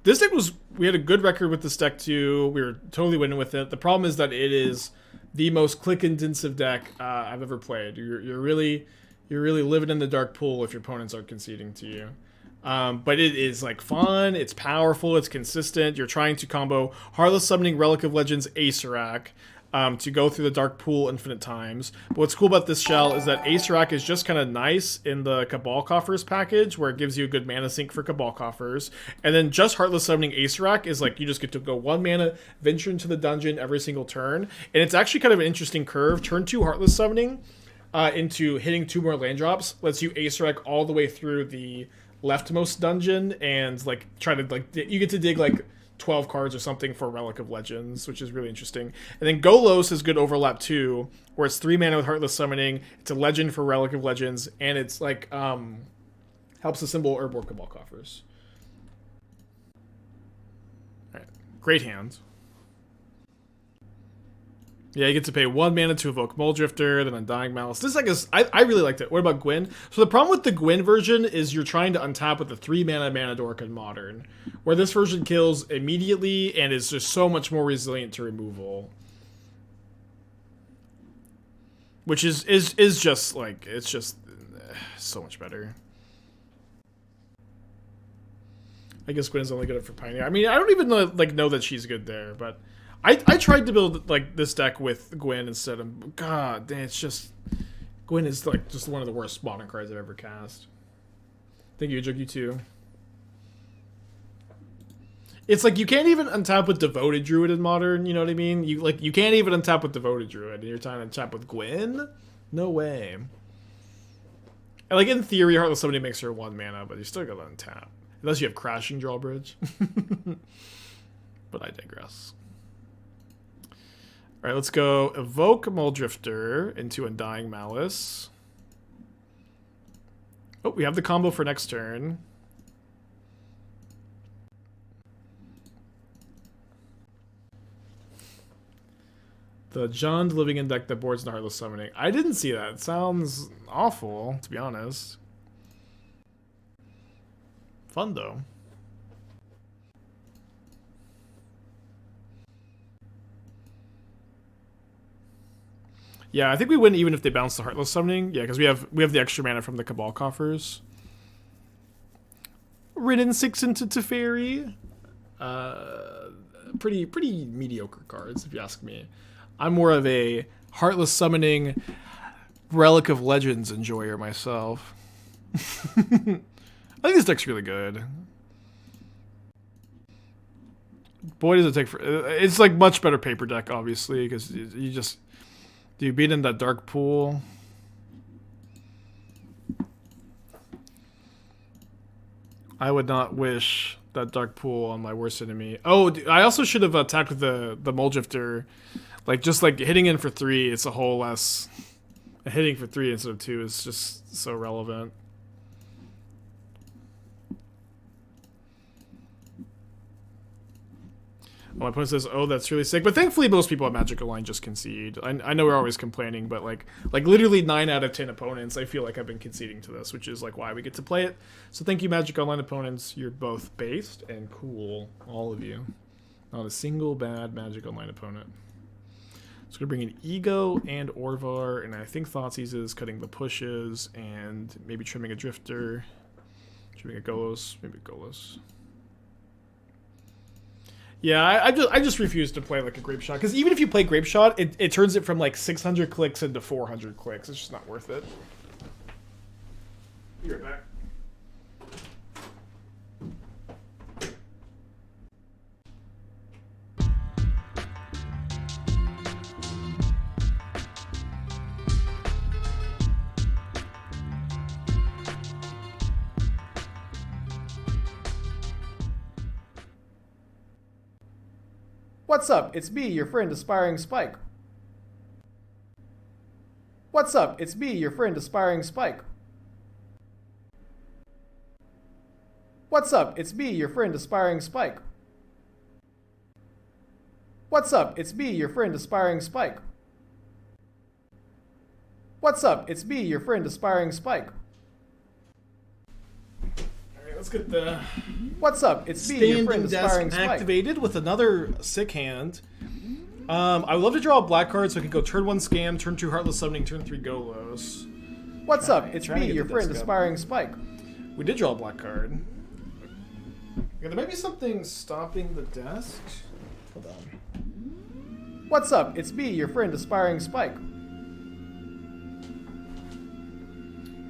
This deck we had a good record with this deck too. We were totally winning with it. The problem is that it is the most click-intensive deck I've ever played. You're really living in the dark pool if your opponents are conceding to you. But it is like fun, it's powerful, it's consistent. You're trying to combo Heartless Summoning, Relic of Legends, Acererak to go through the dark pool infinite times. But what's cool about this shell is that Acererak is just kind of nice in the Cabal Coffers package, where it gives you a good mana sink for Cabal Coffers. And then just Heartless Summoning Acererak is like you just get to go 1 mana, venture into the dungeon every single turn. And it's actually kind of an interesting curve. Turn 2 Heartless Summoning into hitting 2 more land drops lets you Acererak all the way through the leftmost dungeon, and like try to like you get to dig like 12 cards or something for Relic of Legends, which is really interesting. And then Golos has good overlap too, where it's 3 mana with Heartless Summoning, it's a legend for Relic of Legends, and it's like helps assemble Urborg Cabal Coffers. Alright, great hand. Yeah, you get to pay 1 mana to evoke Mulldrifter, then Undying Malice. This deck is... I really liked it. What about Gwyn? So the problem with the Gwyn version is you're trying to untap with the 3 mana Dork in Modern, where this version kills immediately and is just so much more resilient to removal. Which is just, like... It's just so much better. I guess Gwyn's only good for Pioneer. I mean, I don't even know that she's good there, but... I tried to build like this deck with Gwyn instead of God damn, it's just Gwyn is like just one of the worst modern cards I've ever cast. Thank you, Juggy too. It's like you can't even untap with Devoted Druid in Modern, you know what I mean? You can't even untap with Devoted Druid, and you're trying to untap with Gwyn? No way. And like in theory, Heartless Summoning makes her 1 mana, but you still gotta untap. Unless you have Crashing Drawbridge. But I digress. Alright, let's go evoke Mulldrifter into Undying Malice. Oh, we have the combo for next turn. The Jund living in deck that boards the Heartless Summoning. I didn't see that. It sounds awful, to be honest. Fun, though. Yeah, I think we win even if they bounce the Heartless Summoning. Yeah, because we have the extra mana from the Cabal Coffers. Ridden 6 into Teferi. Pretty mediocre cards, if you ask me. I'm more of a Heartless Summoning Relic of Legends enjoyer myself. I think this deck's really good. Boy, does it take for... It's like much better paper deck, obviously, because you just... Do you beat in that dark pool? I would not wish that dark pool on my worst enemy. Oh, I also should have attacked with the Mulldrifter. Like, just like hitting in for 3, it's a whole less... Hitting for 3 instead of 2 is just so relevant. My opponent says, "Oh, that's really sick." But thankfully, most people at Magic Online just concede. I know we're always complaining, but like literally 9 out of 10 opponents, I feel like I've been conceding to this, which is like why we get to play it. So thank you, Magic Online opponents. You're both based and cool, all of you. Not a single bad Magic Online opponent. So we're gonna bring in Ego and Orvar, and I think Thoughtseize is cutting the pushes and maybe trimming a Drifter, trimming a Golos, maybe Golos. Yeah, I just refuse to play like a Grape Shot, because even if you play Grape Shot, it turns it from like 600 clicks into 400 clicks. It's just not worth it. Be right back. What's up? It's me, your friend Aspiring Spike. What's up? It's me, your friend Aspiring Spike. What's up? It's me, your friend Aspiring Spike. What's up? It's me, your friend Aspiring Spike. What's up? It's me, your friend Aspiring Spike. let's get the What's up? It's me, your friend Aspiring Spike. activated with another sick hand. I would love to draw a black card so I can go turn 1 Scam, turn 2 Heartless Summoning, turn 3 Golos. What's up? It's me, your friend Aspiring Spike. We did draw a black card. Yeah, there might be something stopping the desk. Hold on. What's up? It's me, your friend Aspiring Spike.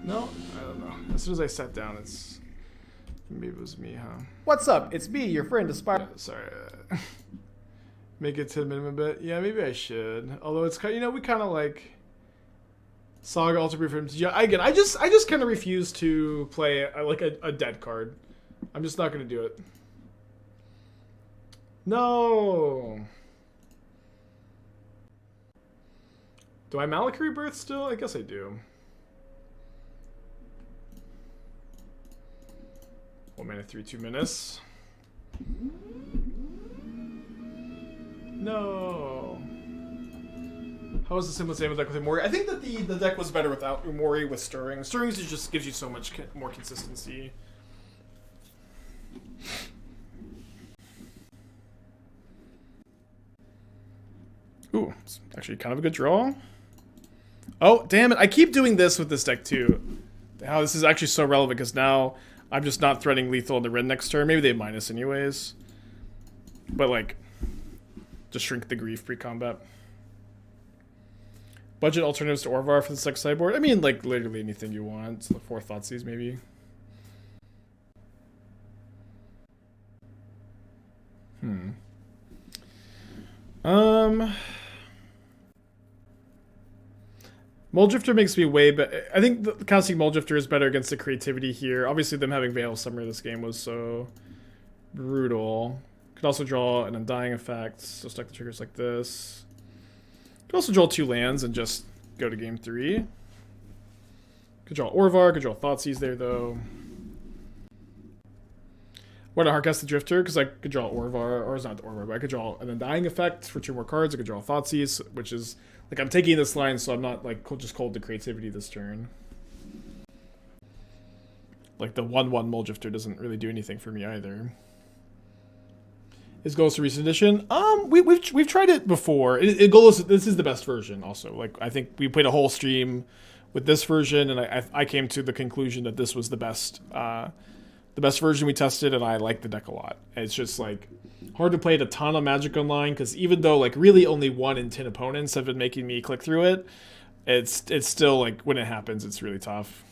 No, I don't know. As soon as I sat down, it's... Maybe it was me, huh? What's up? It's me, your friend Aspiring... Yeah, sorry. Make it to the minimum bit. Yeah, maybe I should. Although it's kind, you know, we kind of like Saga Alter Brief. Yeah, again, I just kind of refuse to play like a dead card. I'm just not gonna do it. No. Do I Malakir Rebirth still? I guess I do. 1 minute 3 minutes. No. How was the simplest deck with Umori? I think that the deck was better without Umori with Stirring. Stirring just gives you so much more consistency. Ooh, it's actually kind of a good draw. Oh, damn it. I keep doing this with this deck too. How this is actually so relevant because now I'm just not threatening lethal in the red next turn. Maybe they have minus anyways. But like... Just shrink the grief pre-combat. Budget alternatives to Orvar for the next sideboard. I mean, like, literally anything you want. So 4 Thoughtseize, maybe. Mulldrifter makes me way better. I think the casting Mulldrifter is better against the creativity here. Obviously, them having Veil of Summer this game was so brutal. Could also draw an Undying effect, so stack the triggers like this. Could also draw 2 lands and just go to game 3. Could draw Orvar, could draw Thoughtseize there though. Why not Hardcast the Drifter? Because I could draw Orvar, or it's not Orvar, but I could draw an Undying effect for 2 more cards. I could draw Thoughtseize, which is like I'm taking this line, so I'm not like just cold to creativity this turn. Like the 1/1 Mulldrifter doesn't really do anything for me either. Is Golos a recent edition? We've tried it before. Golos, this is the best version. Also, like I think we played a whole stream with this version, and I came to the conclusion that this was the best version we tested, and I like the deck a lot. It's just like hard to play it a ton of Magic Online because even though like really only 1 in 10 opponents have been making me click through it, it's still like when it happens, it's really tough.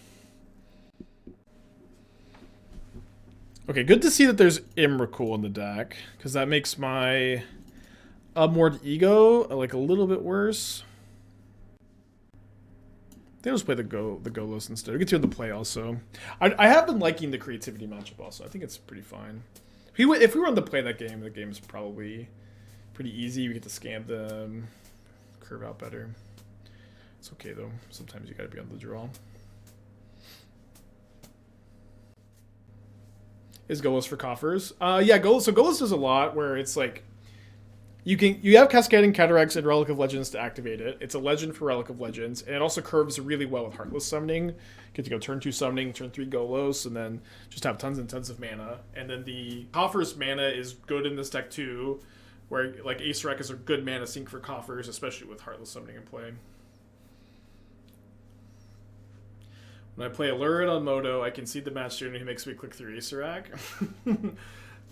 Okay, good to see that there's Emrakul in the deck, because that makes my Unmoored Ego like a little bit worse. They just play the Golos instead. We get to the play also. I have been liking the creativity matchup also. I think it's pretty fine. If we were on to play that game, the game's probably pretty easy. We get to scam them, curve out better. It's okay though. Sometimes you gotta be on the draw. Is Golos for Coffers? Yeah, Golos. So Golos does a lot where it's like you have Cascading Cataracts and Relic of Legends to activate it. It's a legend for Relic of Legends, and it also curves really well with Heartless Summoning. Get to go turn 2 Summoning, turn 3 Golos, and then just have tons and tons of mana. And then the Coffers mana is good in this deck too, where like Acererak is a good mana sink for Coffers, especially with Heartless Summoning in play. When I play Allured on Moto, I can see the match and he makes me click through Acererak.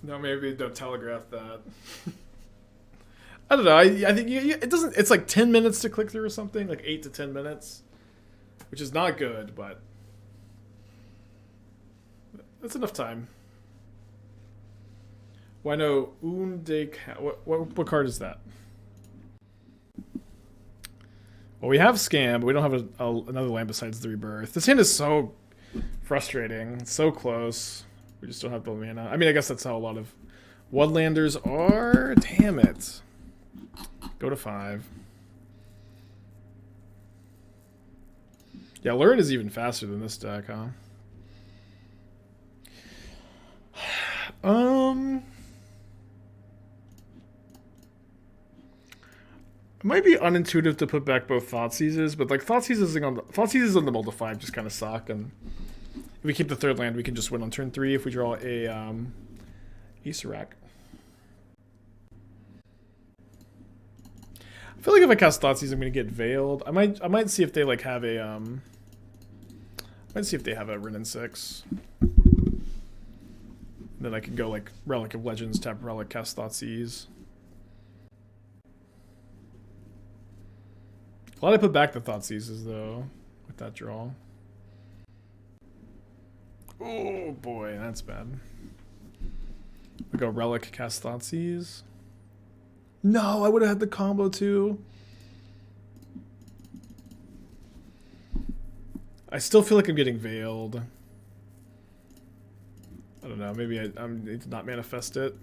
No, maybe don't telegraph that. I don't know. I think it doesn't. It's like 10 minutes to click through or something, like 8 to 10 minutes, which is not good, but that's enough time. Why no what card is that? Well, we have Scam, but we don't have another land besides the Rebirth. This hand is so frustrating. It's so close. We just don't have the mana. I mean, I guess that's how a lot of one-landers are. Damn it. Go to 5. Yeah, Lurid is even faster than this deck, huh? It might be unintuitive to put back both Thoughtseizes, but like Thoughtseizes on the Multi-5 just kind of suck, and we keep the third land, we can just win on turn 3 if we draw a Acererak. I feel like if I cast Thoughtseize, I'm gonna get Veiled. I might see if they like have a might see if they have a Wrenn and 6. Then I can go like Relic of Legends, tap Relic, cast Thoughtseize. Glad I put back the Thoughtseizes though with that draw. Oh boy, that's bad. We go Relic, cast Thoughtseize. No, I would have had the combo too. I still feel like I'm getting Veiled. I don't know, maybe I need to not manifest it.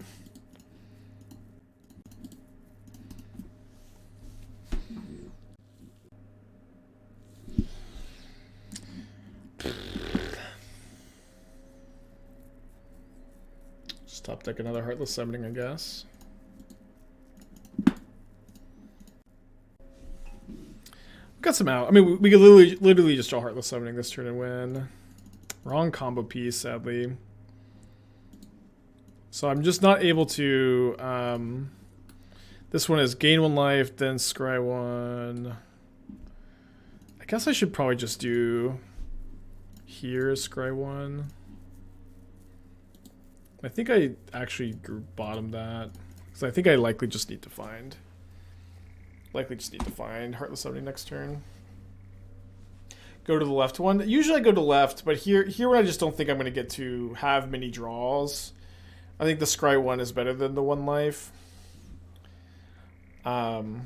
Just top deck another Heartless Summoning, I guess. Got some out. I mean, we could literally just draw Heartless Summoning this turn and win. Wrong combo piece, sadly. So I'm just not able to... this one is gain 1 life, then scry 1. I guess I should probably just do... here, scry 1. I think I actually bottomed that. Because I think I likely just need to find... Heartless Summoning next turn. Go to the left one. Usually I go to left, but here I just don't think I'm going to get to have many draws. I think the scry 1 is better than the 1 life. You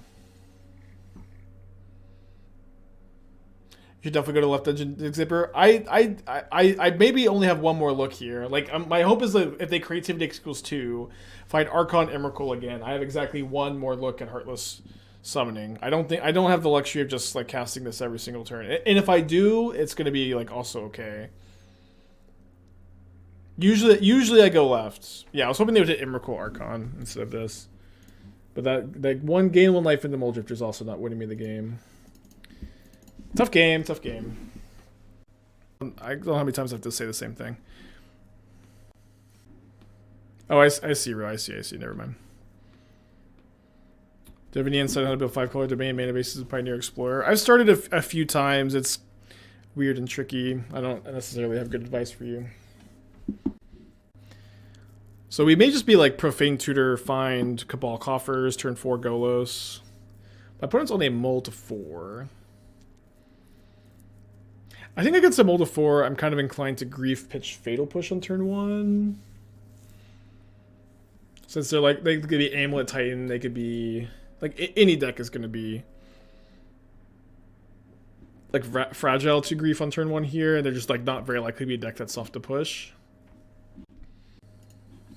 should definitely go to left engine zipper. I maybe only have one more look here. Like my hope is that if they creativity equals 2, find Archon Emrakul again. I have exactly one more look at Heartless Summoning. I don't have the luxury of just like casting this every single turn. And if I do, it's gonna be like also okay. Usually I go left. Yeah, I was hoping they would hit Emrakul Archon instead of this. But that one gain 1 life into Mulldrifter is also not winning me the game. Tough game. I don't know how many times I have to say the same thing. Oh, I see, Ro. I see. Never mind. Do you have any insight on how to build 5-color domain mana bases of Pioneer Explorer? I've started a few times. It's weird and tricky. I don't necessarily have good advice for you. So we may just be like Profane Tutor, find Cabal Coffers, turn 4 Golos. My opponent's only a mull to 4. I think against a mull to 4, I'm kind of inclined to Grief pitch Fatal Push on turn 1. Since they're like, they could be Amulet Titan, they could be... Like, any deck is going to be like fragile to Grief on turn 1 here, and they're just like not very likely to be a deck that's soft to push.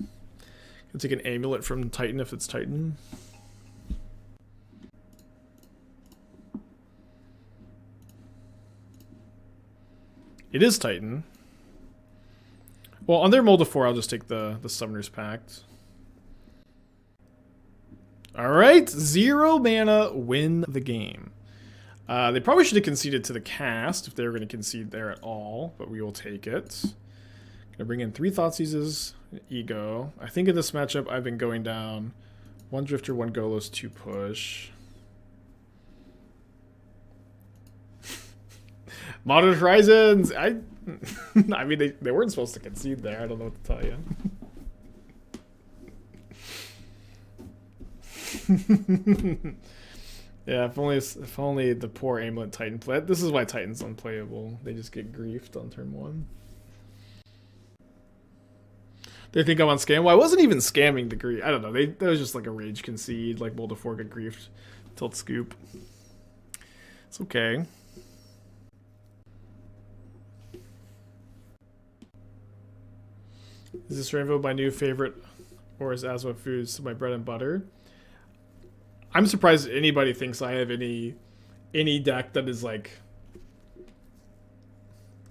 I'll take an Amulet from Titan if it's Titan. It is Titan. Well, on their Mold of 4, I'll just take the Summoner's Pact. Alright, 0 mana, win the game. They probably should have conceded to the cast if they were going to concede there at all, but we will take it. Gonna bring in 3 Thoughtseizes, Ego. I think in this matchup I've been going down 1 Drifter, 1 Golos, 2 push. Modern Horizons! I mean, they weren't supposed to concede there. I don't know what to tell you. Yeah, if only the poor Amulet Titan play. This is why Titan's unplayable. They just get griefed on turn 1. They think I'm on scam. Well, I wasn't even scamming the grief. I don't know. That was just like a rage concede, like Mold of 4 get griefed. Tilt scoop. It's okay. Is this Rainbow my new favorite, or is Asma Foods my bread and butter? I'm surprised anybody thinks I have any deck that is like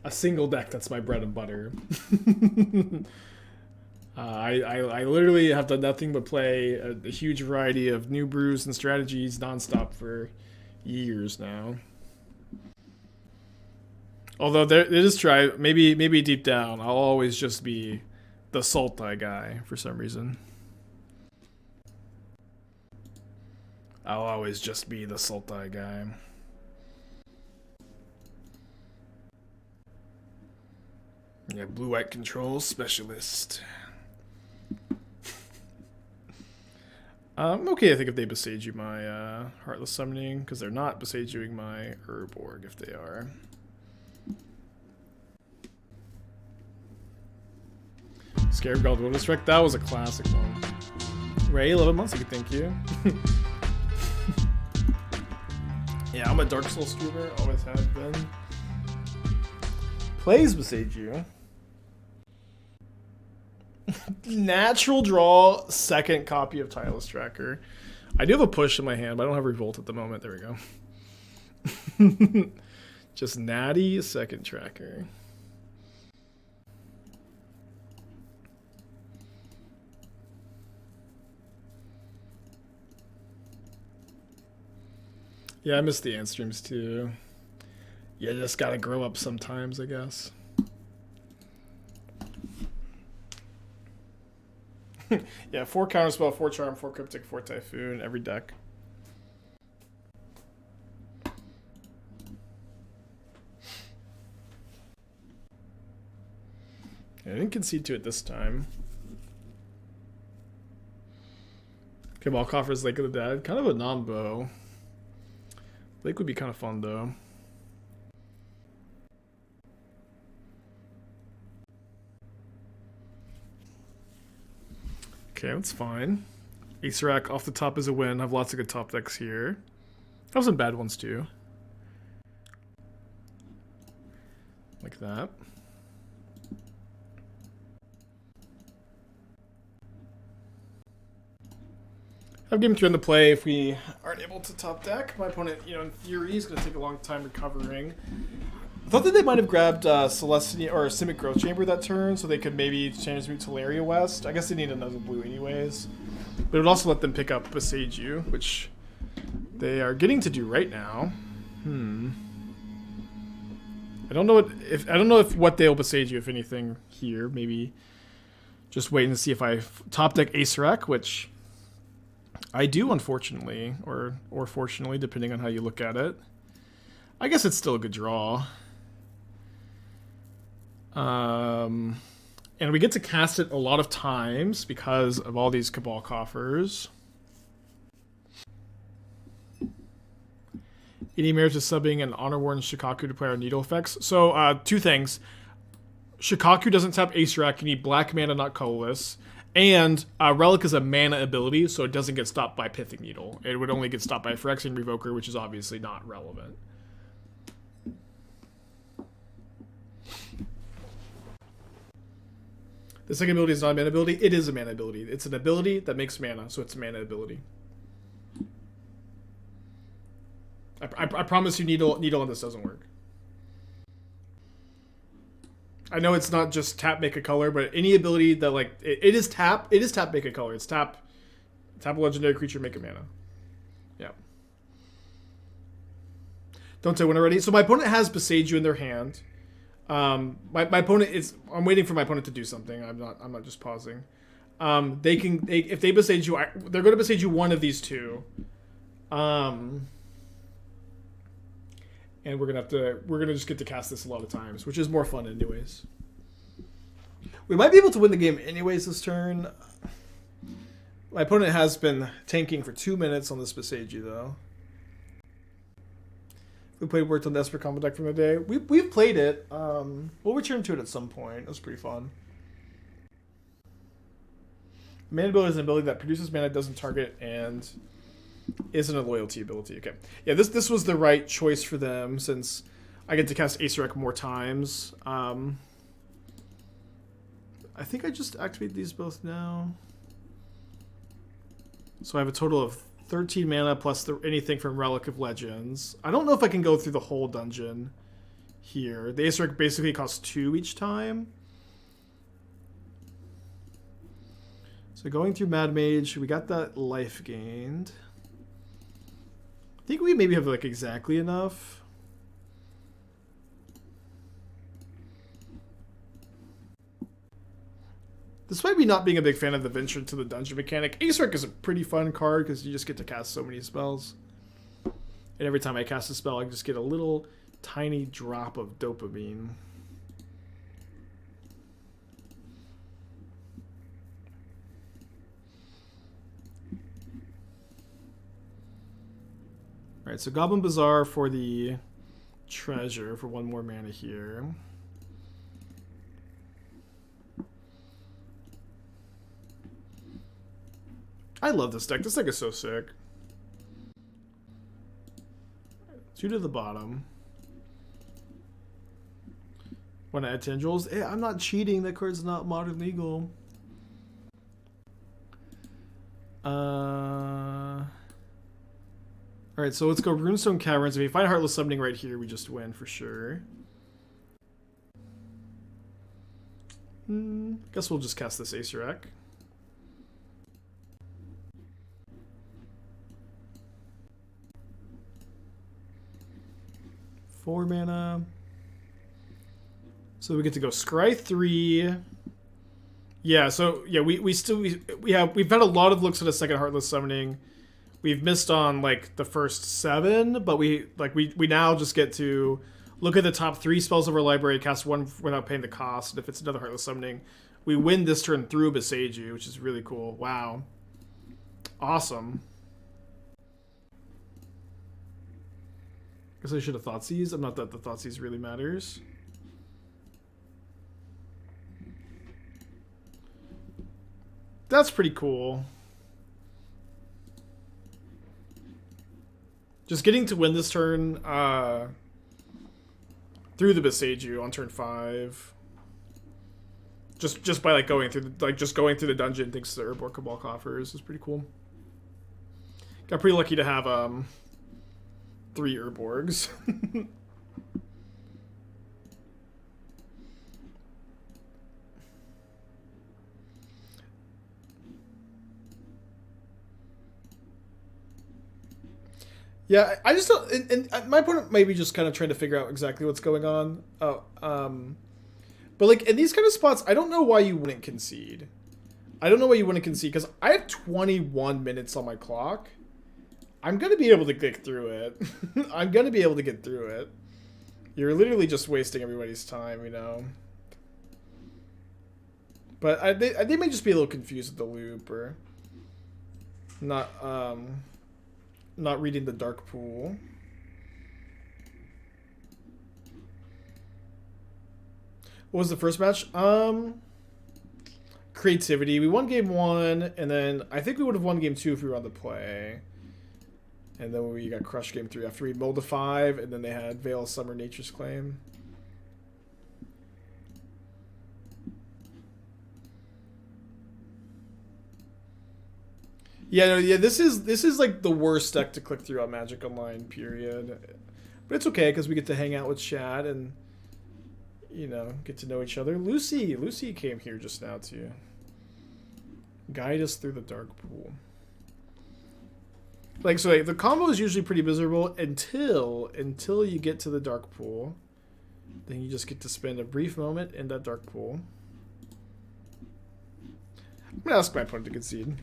a single deck that's my bread and butter. I literally have done nothing but play a huge variety of new brews and strategies nonstop for years now. Although there, it is try. Maybe deep down, I'll always just be the Sultai guy for some reason. I'll always just be the Sultai guy. Yeah, blue-white control specialist. I'm okay, I think, if they Besage my Heartless Summoning, because they're not Besaging my Urborg if they are. Scared God Wilderness Wreck, that was a classic one. Ray, 11 months ago, thank you. Yeah, I'm a Dark Souls streamer, always have been. Plays Besage you. Natural draw, second copy of Tireless Tracker. I do have a push in my hand, but I don't have Revolt at the moment. There we go. Just natty, second tracker. Yeah, I miss the Ant streams too. You just gotta grow up sometimes, I guess. Yeah, 4 Counterspell, 4 Charm, 4 Cryptic, 4 Typhoon, every deck. I didn't concede to it this time. Cabal Coffers, Lake of the Dead. Kind of a non-bow. Lake would be kind of fun, though. Okay, that's fine. Acererak off the top is a win. I have lots of good top decks here. I have some bad ones, too. Like that. I have game 3 on the play if we aren't able to top deck. My opponent, you know, in theory, is going to take a long time recovering. I thought that they might have grabbed Celestia or Simic Growth Chamber that turn, so they could maybe transmute Teleria West. I guess they need another blue anyways. But it would also let them pick up Besage you, which they are getting to do right now. I don't know if what they'll Besage you, if anything, here. Maybe just waiting to see if I top deck Acererak, which I do, unfortunately, or fortunately, depending on how you look at it. I guess it's still a good draw. And we get to cast it a lot of times because of all these Cabal Coffers. Any merit to subbing an Honor Worn Shikaku to play our Needle effects? So, 2 things. Shikaku doesn't tap Acererak, you need black mana, not colorless. And Relic is a mana ability, so it doesn't get stopped by Pithing Needle. It would only get stopped by Phyrexian Revoker, which is obviously not relevant. The second ability is not a mana ability. It is a mana ability. It's an ability that makes mana, so it's a mana ability. I promise you Needle on this doesn't work. I know it's not just tap make a color, but any ability that like it is tap make a color. It's tap a legendary creature, make a mana. Yeah. Don't say when already. So my opponent has Besage you in their hand. My opponent is. I'm waiting for my opponent to do something. I'm not just pausing. If they Besage you, they're going to Besage you one of these two. And we're gonna just get to cast this a lot of times, which is more fun anyways. We might be able to win the game anyways this turn. My opponent has been tanking for 2 minutes on this Besage you, though. We played Worked on Desperate Combo deck from the day. We've played it. We'll return to it at some point. It was pretty fun. Mana ability is an ability that produces mana, doesn't target, and isn't a loyalty ability. Okay. Yeah, this was the right choice for them since I get to cast Acererak more times. I think I just activate these both now. So I have a total of 13 mana plus anything from Relic of Legends. I don't know if I can go through the whole dungeon here. The Acererak basically costs 2 each time. So going through Mad Mage, we got that life gained. I think we maybe have like exactly enough. Despite me not being a big fan of the venture to the dungeon mechanic, Acererak is a pretty fun card because you just get to cast so many spells. And every time I cast a spell, I just get a little tiny drop of dopamine. Alright, so Goblin Bazaar for the treasure for 1 more mana here. I love this deck. This deck is so sick. 2 to the bottom. Want to add tendrils? Hey, I'm not cheating. That card's not modern legal. Alright, so let's go Runestone Caverns. If we find Heartless Summoning right here, we just win for sure. Guess we'll just cast this Acererak. Four mana. So we get to go Scry 3. Yeah, so yeah, we've had a lot of looks at a second Heartless Summoning. We've missed on like the first 7, but we now just get to look at the top 3 spells of our library, cast 1 without paying the cost, and if it's another Heartless Summoning, we win this turn through Beseiju, which is really cool. Wow. Awesome. Guess I should have Thoughtseize. I'm not that the Thoughtseize really matters. That's pretty cool. Just getting to win this turn through the Beseiju on turn 5. Just by like going through the dungeon thanks to the Urborg Cabal Coffers is pretty cool. Got pretty lucky to have 3 Urborgs. Yeah, I just don't. And my point maybe just kind of trying to figure out exactly what's going on. But like in these kind of spots, I don't know why you wouldn't concede. I don't know why you wouldn't concede because I have 21 minutes on my clock. I'm gonna be able to get through it. I'm gonna be able to get through it. You're literally just wasting everybody's time, you know. But they may just be a little confused with the loop or not reading the dark pool. What was the first match? Creativity. We won game 1, and then I think we would have won game 2 if we were on the play. And then we got crushed game 3 after we mulled to 5, and then they had Veil of Summer Nature's Claim. Yeah, no, yeah. This is like the worst deck to click through on Magic Online, period. But it's okay because we get to hang out with Chad and get to know each other. Lucy came here just now to guide us through the dark pool. Like so, like, the combo is usually pretty miserable until you get to the dark pool. Then you just get to spend a brief moment in that dark pool. I'm gonna ask my opponent to concede.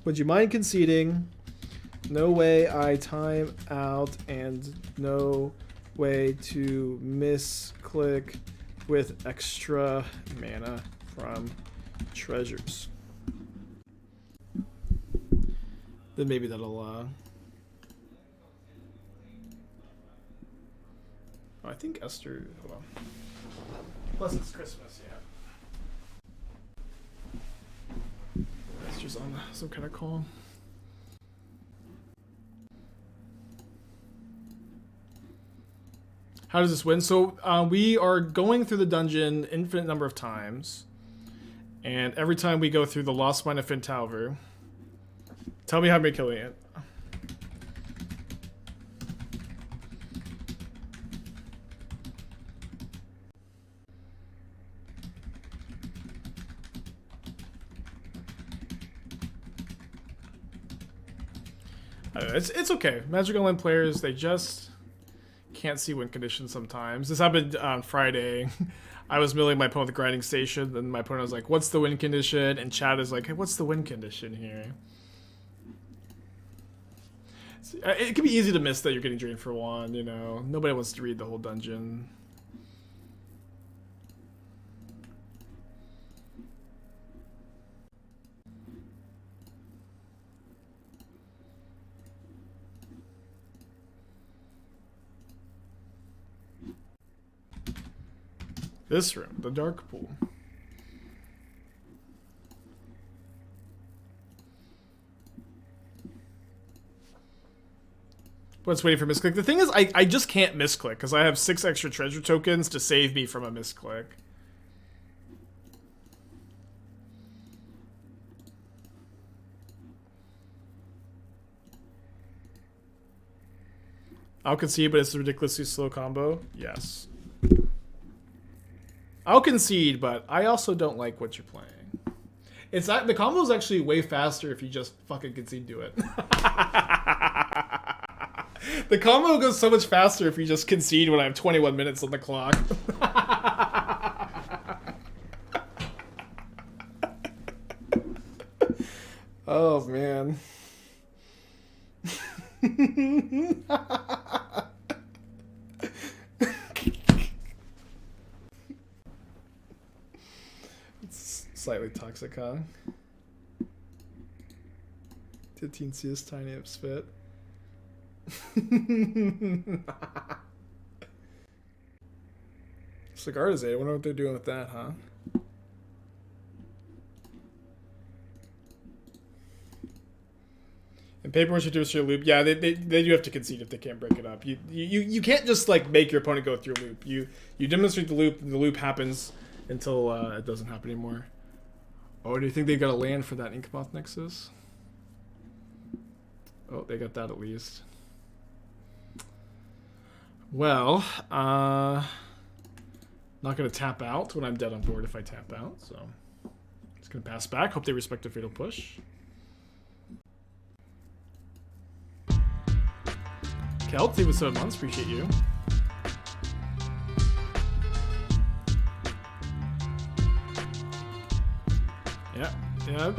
Would you mind conceding? No way I time out and no way to misclick with extra mana from treasures. Then maybe that'll oh, I think Esther, hold on. Plus it's Christmas, yeah. Esther's on some kind of call. How does this win? So we are going through the dungeon infinite number of times. And every time we go through the Lost Mine of Fintalver, tell me how many killing it. It's okay. Magic Online players, they just can't see win conditions sometimes. This happened on Friday. I was milling my opponent with the grinding station, then my opponent was like, what's the win condition? And Chad is like, hey, what's the win condition here? It can be easy to miss that you're getting drained for 1, you know. Nobody wants to read the whole dungeon. This room, the dark pool. But it's waiting for misclick. The thing is, I just can't misclick because I have 6 extra treasure tokens to save me from a misclick. I'll concede, but it's a ridiculously slow combo. Yes. I'll concede, but I also don't like what you're playing. It's that the combo is actually way faster if you just fucking concede to it. The combo goes so much faster if you just concede when I have 21 minutes on the clock. Oh man. It's slightly toxic, huh? 15 CS tiny up spit. Cigar Dizade, I wonder what they're doing with that, huh? And paper should do your loop. Yeah, they do have to concede if they can't break it up. You can't just like make your opponent go through a loop. You demonstrate the loop happens until it doesn't happen anymore. Oh, do you think they got a land for that Yawgmoth Nexus? Oh, they got that at least. Well, not gonna tap out when I'm dead on board if I tap out, so just gonna pass back. Hope they respect a fatal push. Kelt, thank you for 7 months. Appreciate you. Yeah.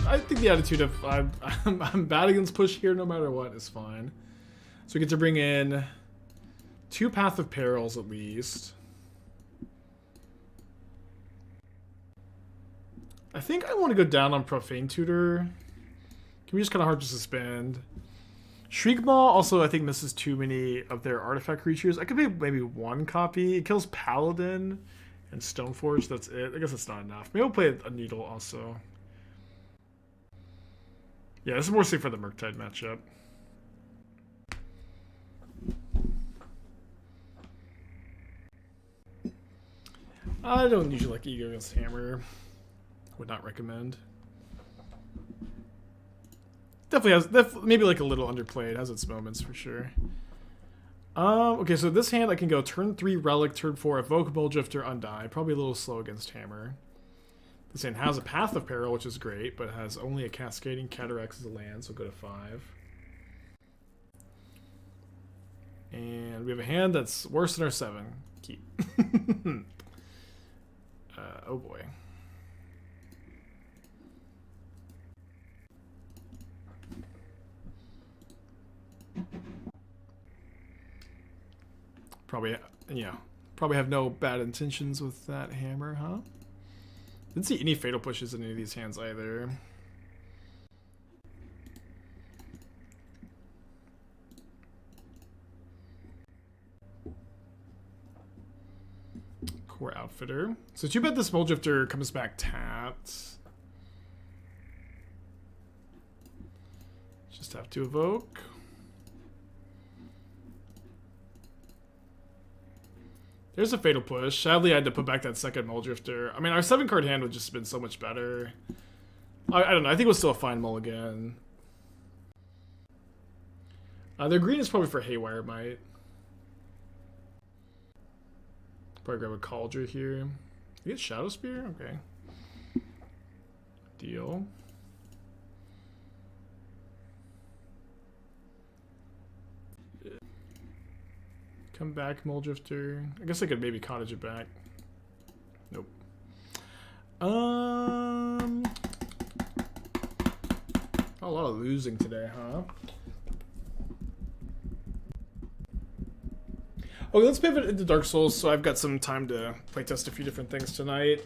I think the attitude of I'm bad against push here no matter what is fine. So we get to bring in 2 Path of Perils at least. I think I want to go down on Profane Tutor. Can we just kind of hard to suspend? Shriekmaw also I think misses too many of their artifact creatures. I could be maybe 1 copy. It kills Paladin and Stoneforge. That's it. I guess that's not enough. Maybe we'll play a Needle also. Yeah, this is more safe for the Murktide matchup. I don't usually like Ego against Hammer. Would not recommend. Definitely has maybe like a little underplayed. Has its moments for sure. Okay, so this hand I can go turn 3 Relic, turn 4 Evoke Mulldrifter, Undie. Probably a little slow against Hammer. This hand has a Path of Peril, which is great, but has only a Cascading Cataracts as a land, so go to 5. And we have a hand that's worse than our 7. Keep. Oh boy. Probably have no bad intentions with that Hammer, huh? Didn't see any fatal pushes in any of these hands either. Core Outfitter. So too bad this Mulldrifter comes back tapped. Just have to evoke. There's a fatal push. Sadly, I had to put back that second Mulldrifter. I mean, our 7-card hand would just have been so much better. I don't know. I think it was still a fine mulligan. Their green is probably for Haywire Might. Probably grab a Cauldron here. You get Shadow Spear? Okay. Deal. Come back, Mulldrifter. I guess I could maybe Cottage it back. Nope. A lot of losing today, huh? Okay, let's pivot into Dark Souls. So I've got some time to playtest a few different things tonight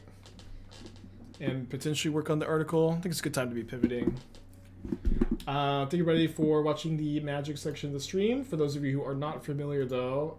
and potentially work on the article. I think it's a good time to be pivoting. Thank you, everybody, for watching the Magic section of the stream. For those of you who are not familiar, though,